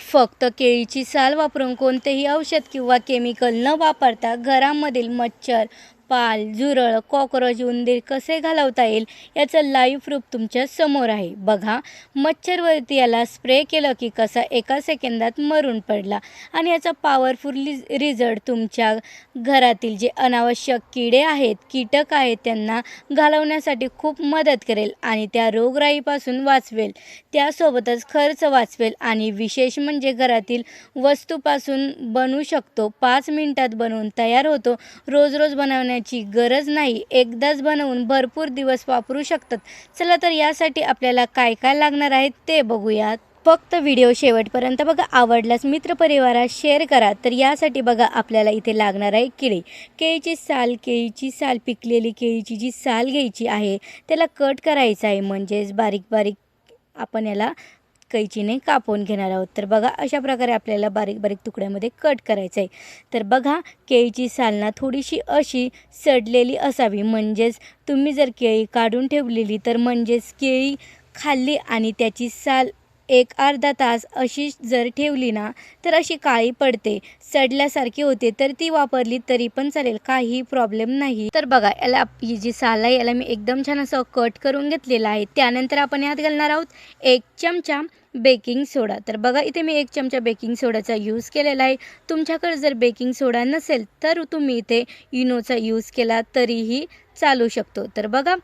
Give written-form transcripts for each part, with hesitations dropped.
फक्त केळीची साल वापरून कोणतेही औषध किंवा केमिकल न वापरता घरामधील मच्छर, पाल, झुरळ, कॉकरोच, उंदीर कसे घालवता येईल याचं लाईव्ह प्रूफ तुमच्या समोर आहे. बघा, मच्छरवरती याला स्प्रे केलं की कसा एका सेकंदात मरून पडला आणि याचा पॉवरफुल रिझल्ट तुमच्या घरातील जे अनावश्यक किडे आहेत, कीटक आहेत त्यांना घालवण्यासाठी खूप मदत करेल आणि त्या रोगराईपासून वाचवेल. त्यासोबतच खर्च वाचवेल आणि विशेष म्हणजे घरातील वस्तूपासून बनवू शकतो. 5 मिनिटात बनवून तयार होतो. रोज रोज बनवण्याची गरज नाही. एकदाच बनवून भरपूर दिवस वापरू शकतात. चला तर यासाठी आपल्याला काय काय लागणार आहे ते बघूयात. फक्त व्हिडिओ शेवटपर्यंत बघा. आवडल्यास मित्रपरिवारात शेअर करा. तर यासाठी बघा आपल्याला इथे लागणार आहे केळीची साल पिकलेली केळीची जी साल घ्यायची आहे त्याला कट करायचं आहे. म्हणजेच बारीक बारीक आपण याला कैचीने कापून घेणार आहोत. तर बघा अशा प्रकारे आपल्याला बारीक बारीक तुकड्यामध्ये कट करायचं आहे. तर बघा केळीची साल ना थोडीशी अशी सडलेली असावी. म्हणजेच तुम्ही जर केळी काढून ठेवलेली तर म्हणजेच केळी खाल्ली आणि त्याची साल एक अर्धा तास अशी जर ठेवली ना तर अशी काळी पडते, सडल्यासारखी होते. तर ती वापरली तरी पण चालेल, काही प्रॉब्लेम नाही. तर बघा याला ही जी साल आहे याला मी एकदम छान असं कट करून घेतलेलं आहे. त्यानंतर आपण यात घालणार आहोत 1 चमचा बेकिंग सोडा. तर बघा इथे मी 1 चमचा बेकिंग सोडाचा यूज केलेला आहे. तुमच्याकडे जर बेकिंग सोडा नसेल तर तुम्ही इथे इनोचा यूज केला तरीही चालू शकतो. तर बघा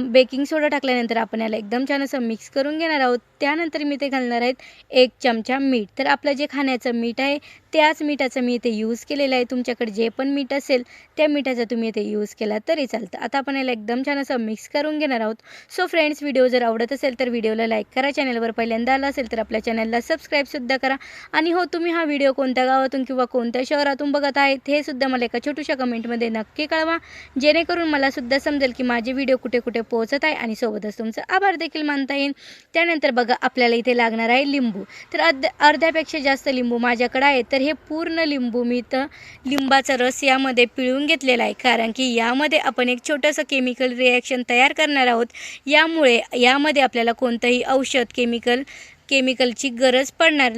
बेकिंग सोडा टाकल्यानंतर आपण याला एकदम छान असं मिक्स करून घेणार आहोत. त्यानंतर मी इथे घालणार आहेत 1 चमचा मीठ. तर आपलं जे खाण्याचं मीठ आहे त्याच मिठाचं मी इथे यूज केलेलं आहे. तुमच्याकडे जे पण मीठ असेल त्या मिठाचा तुम्ही इथे यूज केला तरी चालतं. आता आपण याला एकदम छान असं मिक्स करून घेणार आहोत. सो फ्रेंड्स, व्हिडिओ जर आवडत असेल तर व्हिडिओला लाईक करा. चॅनलवर पहिल्यांदा आला असेल तर आपल्या चॅनलला सबस्क्राईबसुद्धा करा. आणि हो, तुम्ही हा व्हिडिओ कोणत्या गावातून किंवा कोणत्या शहरातून बघत आहेत हे सुद्धा मला एका छोट्याशा कमेंटमध्ये नक्की कळवा, जेणेकरून मला सुद्धा समजेल की माझे व्हिडिओ कुठे कुठे पोहोचत आहे आणि सोबतच तुमचं आभार देखील मानता येईल. त्यानंतर बघा आपल्याला इथे लागणार आहे लिंबू. तर अर्ध्यापेक्षा जास्त लिंबू माझ्याकडे आहे. तर हे पूर्ण लिंबू मी तर लिंबाचा रस यामध्ये पिळून घेतलेला आहे, कारण की यामध्ये आपण एक छोटंसं केमिकल रिॲक्शन तयार करणार आहोत. यामुळे यामध्ये आपल्याला कोणतंही औषध केमिकलची गरज पडणार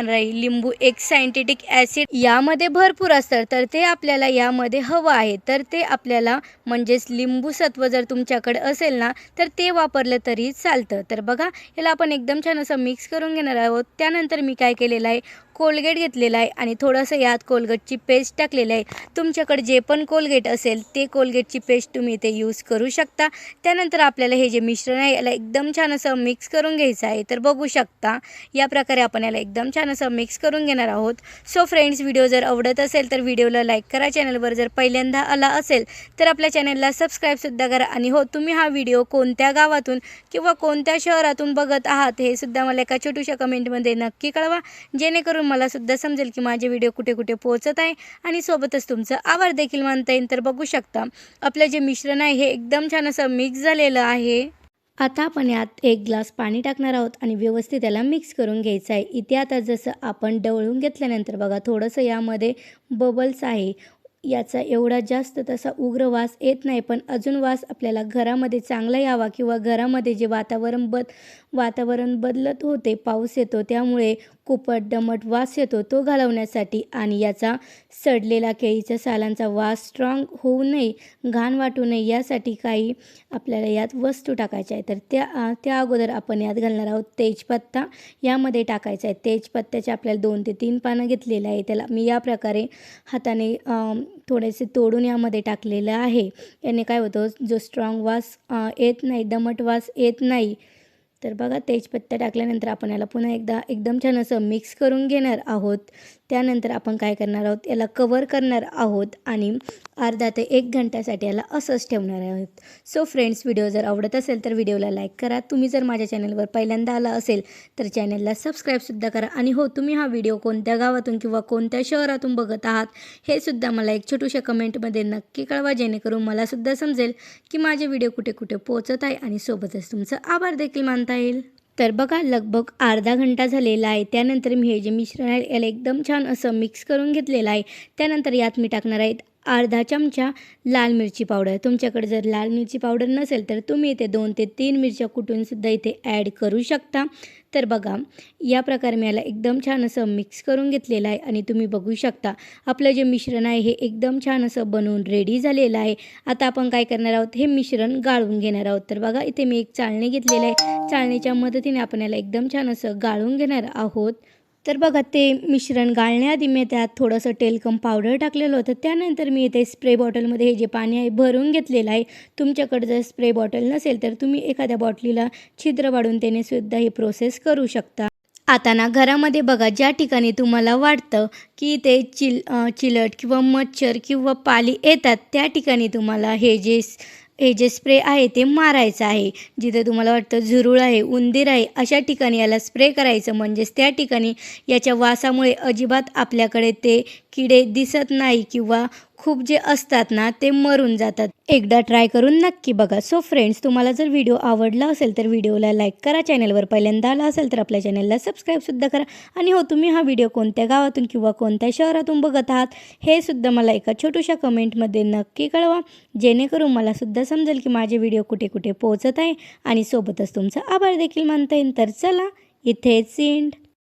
नाही. लिंबू एक सायंटिफिक ॲसिड यामध्ये भरपूर असतं, तर ते आपल्याला यामध्ये हवं आहे. तर ते आपल्याला म्हणजेच लिंबू सत्व जर तुमच्याकडे असेल ना तर ते वापरलं तरी चालतं. तर बघा याला आपण एकदम छान असं मिक्स करून घेणार आहोत. त्यानंतर मी काय केलेलं आहे, कोलगेट घेतलेला आहे आणि थोडंसं यात कोलगेटची पेस्ट टाकलेलं आहे. तुमच्याकडे जे पण कोलगेट असेल ते कोलगेटची पेस्ट तुम्ही इथे यूज करू शकता. त्यानंतर आपल्याला हे जे मिश्रण आहे याला एकदम छान असं मिक्स करून घ्यायचं आहे. तर बघू शकता या प्रकारे आपण याला एकदम छान असं मिक्स करून घेणार आहोत. सो फ्रेंड्स, व्हिडिओ जर आवडत असेल तर व्हिडिओला लाईक करा. चॅनलवर जर पहिल्यांदा आला असेल तर आपल्या चॅनलला सबस्क्राईबसुद्धा करा. आणि हो, तुम्ही हा व्हिडिओ कोणत्या गावातून किंवा कोणत्या शहरातून बघत आहात हे सुद्धा मला एका छोट्याशा कमेंटमध्ये नक्की कळवा, जेणेकरून मला सुद्धा समजेल की माझे व्हिडिओ कुठे कुठे पोहोचत आहे आणि सोबतच तुमचं आभार देखील मानता येईल. तर बघू शकता आपलं जे मिश्रण आहे हे एकदम छान असं मिक्स झालेलं आहे. आता आपण यात 1 ग्लास पाणी टाकणार आहोत आणि व्यवस्थित त्याला मिक्स करून घ्यायचं आहे. इथे आता जसं आपण ढवळून घेतल्यानंतर बघा थोडंसं यामध्ये बबल्स आहे. याचा एवढा जास्त तसा उग्र वास येत नाही, पण अजून वास आपल्याला घरामध्ये चांगला यावा किंवा घरामध्ये जे वातावरण बदलत होते, पाऊस येतो त्यामुळे कुपट दमट वास येतो तो घालवण्यासाठी आणि याचा सडलेला केळीच्या सालांचा वास स्ट्रॉंग होऊ नये, घाण वाटू नये यासाठी काही आपल्याला यात वस्तू टाकायच्या आहे. तर त्या अगोदर आपण यात घालणार आहोत तेजपत्ता. यामध्ये टाकायचा आहे. तेजपत्त्याचे आपल्याला 2 ते 3 पानं घेतलेलं आहे. त्याला मी या प्रकारे हाताने थोडेसे तोडून यामध्ये टाकलेलं आहे. याने काय होतं, जो स्ट्रॉंग वास येत नाही, दमट वास येत नाही. तर बघा तेजपत्ता टाकल्यानंतर आपण याला पुन्हा एकदा एकदम छान असं मिक्स करून घेणार आहोत. त्यानंतर आपण काय करणार आहोत, याला कवर करणार आहोत आणि अर्धा ते 1 घंट्यासाठी याला असंच ठेवणार आहोत. सो फ्रेंड्स, व्हिडिओ जर आवडत असेल तर व्हिडिओला लाईक करा. तुम्ही जर माझ्या चॅनलवर पहिल्यांदा आला असेल तर चॅनलला सबस्क्राईबसुद्धा करा. आणि हो, तुम्ही हा व्हिडिओ कोणत्या गावातून किंवा कोणत्या शहरातून बघत आहात हे सुद्धा मला एक छोट्याशा कमेंटमध्ये नक्की कळवा, जेणेकरून मला सुद्धा समजेल की माझे व्हिडिओ कुठे कुठे पोहोचत आहे आणि सोबतच तुमचं आभार देखील मानता येईल. तर बघा लगभग अर्धा घंटा झालेला आहे. त्यानंतर मी हे जे मिश्रण आहे याला एकदम छान असं मिक्स करून घेतलेलं आहे. त्यानंतर यात मी टाकणार आहे अर्धा चमचा लाल मिरची पावडर. तुमच्याकडे जर लाल मिरची पावडर नसेल तर तुम्ही इथे 2 ते 3 मिरच्या कुटूनसुद्धा इथे ॲड करू शकता. तर बघा या प्रकारे मी याला एकदम छान असं मिक्स करून घेतलेलं आहे आणि तुम्ही बघू शकता आपलं जे मिश्रण आहे हे एकदम छान असं बनवून रेडी झालेलं आहे. आता आपण काय करणार आहोत, हे मिश्रण गाळून घेणार आहोत. तर बघा इथे मी एक चाळणी घेतलेलं आहे. चाळणीच्या मदतीने आपण याला एकदम छान असं गाळून घेणार आहोत. तर बघा ते मिश्रण गाळण्याआधी मी त्यात थोडंसं टेलकम पावडर टाकलेलं होतं. त्यानंतर मी इथे स्प्रे बॉटलमध्ये हे जे पाणी आहे भरून घेतलेलं आहे. तुमच्याकडे जर स्प्रे बॉटल नसेल तर तुम्ही एखाद्या बॉटलीला छिद्र पाडून त्याने सुद्धा ही प्रोसेस करू शकता. आता ना घरामध्ये बघा ज्या ठिकाणी तुम्हाला वाटतं की ते चिलट किंवा मच्छर किंवा पाली येतात त्या ठिकाणी तुम्हाला हे जे स्प्रे आहे ते मारायचं आहे. जिथे तुम्हाला वाटतं झुरळ आहे, उंदीर आहे, अशा ठिकाणी याला स्प्रे करायचं. म्हणजेच त्या ठिकाणी याच्या वासामुळे अजिबात आपल्याकडे ते किडे दिसत नाही किंवा खूप जे असतात ना ते मरून जातात. एकदा ट्राय करून नक्की बघा. सो फ्रेंड्स, तुम्हाला जर व्हिडिओ आवडला असेल तर व्हिडिओला लाईक करा. चॅनलवर पहिल्यांदा आला असेल तर आपल्या चॅनलला सबस्क्राईबसुद्धा करा. आणि हो, तुम्ही हा व्हिडिओ कोणत्या गावातून किंवा कोणत्या शहरातून बघत आहात हे सुद्धा मला एका छोट्याशा कमेंटमध्ये नक्की कळवा. जेणेकरून मला सुद्धा समजेल की माझे व्हिडिओ कुठे कुठे पोहोचत आहे आणि सोबतच तुमचा आभार देखील मानता येईल. तर चला इथेच एंड.